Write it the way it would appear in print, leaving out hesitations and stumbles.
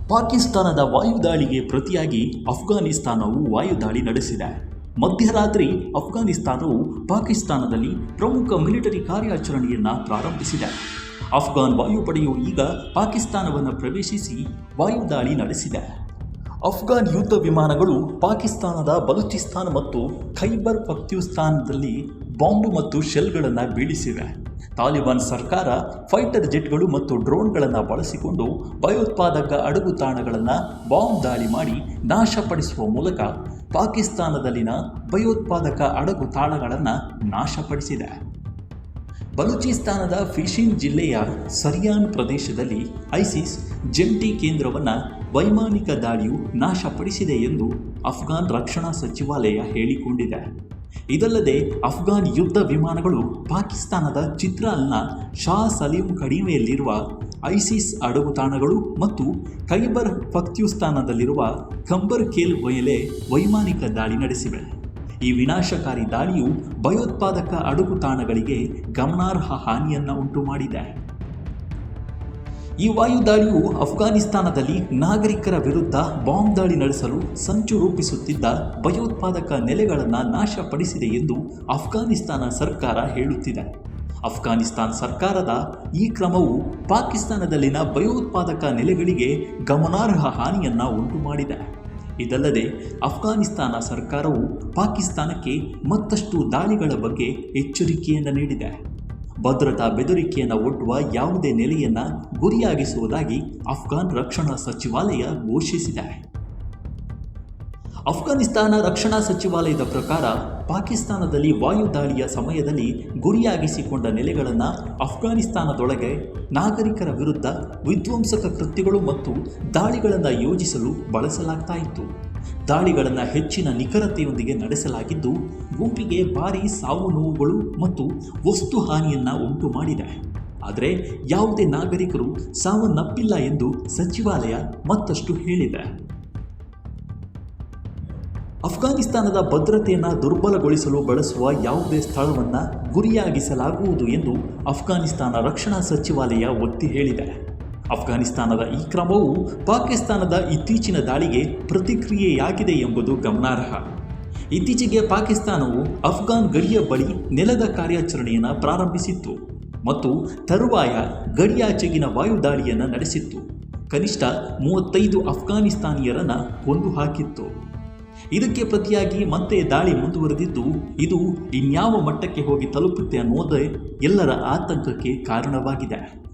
ಪಾಕಿಸ್ತಾನದ ವಾಯುದಾಳಿಗೆ ಪ್ರತಿಯಾಗಿ ಅಫ್ಘಾನಿಸ್ತಾನವು ವಾಯುದಾಳಿ ನಡೆಸಿದೆ. ಮಧ್ಯರಾತ್ರಿ ಅಫ್ಘಾನಿಸ್ತಾನವು ಪಾಕಿಸ್ತಾನದಲ್ಲಿ ಪ್ರಮುಖ ಮಿಲಿಟರಿ ಕಾರ್ಯಾಚರಣೆಯನ್ನು ಪ್ರಾರಂಭಿಸಿದೆ. ಅಫ್ಘಾನ್ ವಾಯುಪಡೆಯು ಈಗ ಪಾಕಿಸ್ತಾನವನ್ನು ಪ್ರವೇಶಿಸಿ ವಾಯುದಾಳಿ ನಡೆಸಿದೆ. ಅಫ್ಘಾನ್ ಯುದ್ಧ ವಿಮಾನಗಳು ಪಾಕಿಸ್ತಾನದ ಬಲೂಚಿಸ್ತಾನ್ ಮತ್ತು ಖೈಬರ್ ಪಖ್ತೂನ್ಖವಾದಲ್ಲಿ ಬಾಂಬ್ ಮತ್ತು ಶೆಲ್ಗಳನ್ನು ಬೀಳಿಸಿವೆ. ತಾಲಿಬಾನ್ ಸರ್ಕಾರ ಫೈಟರ್ ಜೆಟ್ಗಳು ಮತ್ತು ಡ್ರೋನ್ಗಳನ್ನು ಬಳಸಿಕೊಂಡು ಭಯೋತ್ಪಾದಕ ಅಡಗುತಾಣಗಳನ್ನು ಬಾಂಬ್ ದಾಳಿ ಮಾಡಿ ನಾಶಪಡಿಸುವ ಮೂಲಕ ಪಾಕಿಸ್ತಾನದಲ್ಲಿನ ಭಯೋತ್ಪಾದಕ ಅಡಗುತಾಣಗಳನ್ನು ನಾಶಪಡಿಸಿದೆ. ಬಲೂಚಿಸ್ತಾನದ ಫಿಶಿನ್ ಜಿಲ್ಲೆಯ ಸರಿಯಾನ್ ಪ್ರದೇಶದಲ್ಲಿ ಐಸಿಸ್ ಜಂಟಿ ಕೇಂದ್ರವನ್ನು ವೈಮಾನಿಕ ದಾಳಿಯು ನಾಶಪಡಿಸಿದೆ ಎಂದು ಅಫ್ಘಾನ್ ರಕ್ಷಣಾ ಸಚಿವಾಲಯ ಹೇಳಿಕೊಂಡಿದೆ. ಇದಲ್ಲದೆ ಅಫ್ಘಾನ್ ಯುದ್ಧ ವಿಮಾನಗಳು ಪಾಕಿಸ್ತಾನದ ಚಿತ್ರಾಲ್ನ ಶಾ ಸಲೀಂ ಕಣಿವೆಯಲ್ಲಿರುವ ಐಸಿಸ್ ಅಡಗುತಾಣಗಳು ಮತ್ತು ಖೈಬರ್ ಪಖ್ತೂನ್ಖವಾದಲ್ಲಿರುವ ಖಂಬರ್ ಖೇಲ್ ಮೇಲೆ ವೈಮಾನಿಕ ದಾಳಿ ನಡೆಸಿವೆ. ಈ ವಿನಾಶಕಾರಿ ದಾಳಿಯು ಭಯೋತ್ಪಾದಕ ಅಡಗುತಾಣಗಳಿಗೆ ಗಮನಾರ್ಹ ಹಾನಿಯನ್ನು ಉಂಟುಮಾಡಿದೆ. ಈ ವಾಯುದಾಳಿಯು ಅಫ್ಘಾನಿಸ್ತಾನದಲ್ಲಿ ನಾಗರಿಕರ ವಿರುದ್ಧ ಬಾಂಬ್ ದಾಳಿ ನಡೆಸಲು ಸಂಚು ರೂಪಿಸುತ್ತಿದ್ದ ಭಯೋತ್ಪಾದಕ ನೆಲೆಗಳನ್ನು ನಾಶಪಡಿಸಿದೆ ಎಂದು ಅಫ್ಘಾನಿಸ್ತಾನ ಸರ್ಕಾರ ಹೇಳುತ್ತಿದೆ. ಅಫ್ಘಾನಿಸ್ತಾನ ಸರ್ಕಾರದ ಈ ಕ್ರಮವು ಪಾಕಿಸ್ತಾನದಲ್ಲಿನ ಭಯೋತ್ಪಾದಕ ನೆಲೆಗಳಿಗೆ ಗಮನಾರ್ಹ ಹಾನಿಯನ್ನು ಉಂಟುಮಾಡಿದೆ. ಇದಲ್ಲದೆ ಅಫ್ಘಾನಿಸ್ತಾನ ಸರ್ಕಾರವು ಪಾಕಿಸ್ತಾನಕ್ಕೆ ಮತ್ತಷ್ಟು ದಾಳಿಗಳ ಬಗ್ಗೆ ಎಚ್ಚರಿಕೆಯನ್ನು ನೀಡಿದೆ. ಭದ್ರತಾ ಬೆದರಿಕೆಯನ್ನು ಒಡ್ಡುವ ಯಾವುದೇ ನೆಲೆಯನ್ನು ಗುರಿಯಾಗಿಸುವುದಾಗಿ ಅಫ್ಘಾನ್ ರಕ್ಷಣಾ ಸಚಿವಾಲಯ ಘೋಷಿಸಿದೆ. ಅಫ್ಘಾನಿಸ್ತಾನ ರಕ್ಷಣಾ ಸಚಿವಾಲಯದ ಪ್ರಕಾರ ಪಾಕಿಸ್ತಾನದಲ್ಲಿ ವಾಯುದಾಳಿಯ ಸಮಯದಲ್ಲಿ ಗುರಿಯಾಗಿಸಿಕೊಂಡ ನೆಲೆಗಳನ್ನು ಅಫ್ಘಾನಿಸ್ತಾನದೊಳಗೆ ನಾಗರಿಕರ ವಿರುದ್ಧ ವಿಧ್ವಂಸಕ ಕೃತ್ಯಗಳು ಮತ್ತು ದಾಳಿಗಳನ್ನು ಯೋಜಿಸಲು ಬಳಸಲಾಗ್ತಾ ಇತ್ತು. ದಾಳಿಗಳನ್ನು ಹೆಚ್ಚಿನ ನಿಖರತೆಯೊಂದಿಗೆ ನಡೆಸಲಾಗಿದ್ದು ಗುಂಪಿಗೆ ಭಾರೀ ಸಾವು ನೋವುಗಳು ಮತ್ತು ವಸ್ತು ಹಾನಿಯನ್ನು ಉಂಟು ಮಾಡಿದೆ. ಆದರೆ ಯಾವುದೇ ನಾಗರಿಕರು ಸಾವನ್ನಪ್ಪಿಲ್ಲ ಎಂದು ಸಚಿವಾಲಯ ಮತ್ತಷ್ಟು ಹೇಳಿದೆ. ಅಫ್ಘಾನಿಸ್ತಾನದ ಭದ್ರತೆಯನ್ನು ದುರ್ಬಲಗೊಳಿಸಲು ಬಳಸುವ ಯಾವುದೇ ಸ್ಥಳವನ್ನು ಗುರಿಯಾಗಿಸಲಾಗುವುದು ಎಂದು ಅಫ್ಘಾನಿಸ್ತಾನ ರಕ್ಷಣಾ ಸಚಿವಾಲಯ ಒತ್ತಿ ಹೇಳಿದೆ. ಅಫ್ಘಾನಿಸ್ತಾನದ ಈ ಕ್ರಮವು ಪಾಕಿಸ್ತಾನದ ಇತ್ತೀಚಿನ ದಾಳಿಗೆ ಪ್ರತಿಕ್ರಿಯೆಯಾಗಿದೆ ಎಂಬುದು ಗಮನಾರ್ಹ. ಇತ್ತೀಚೆಗೆ ಪಾಕಿಸ್ತಾನವು ಅಫ್ಘಾನ್ ಗಡಿಯ ಬಳಿ ನೆಲದ ಕಾರ್ಯಾಚರಣೆಯನ್ನು ಪ್ರಾರಂಭಿಸಿತ್ತು ಮತ್ತು ತರುವಾಯ ಗಡಿಯಾಚೆಗಿನ ವಾಯುದಾಳಿಯನ್ನು ನಡೆಸಿತ್ತು. ಕನಿಷ್ಠ 35 ಅಫ್ಘಾನಿಸ್ತಾನಿಯರನ್ನು ಕೊಂದು ಹಾಕಿತ್ತು. ಇದಕ್ಕೆ ಪ್ರತಿಯಾಗಿ ಮತ್ತೆ ದಾಳಿ ಮುಂದುವರೆದಿದ್ದು ಇದು ಇನ್ಯಾವ ಮಟ್ಟಕ್ಕೆ ಹೋಗಿ ತಲುಪುತ್ತೆ ಅನ್ನೋದೇ ಎಲ್ಲರ ಆತಂಕಕ್ಕೆ ಕಾರಣವಾಗಿದೆ.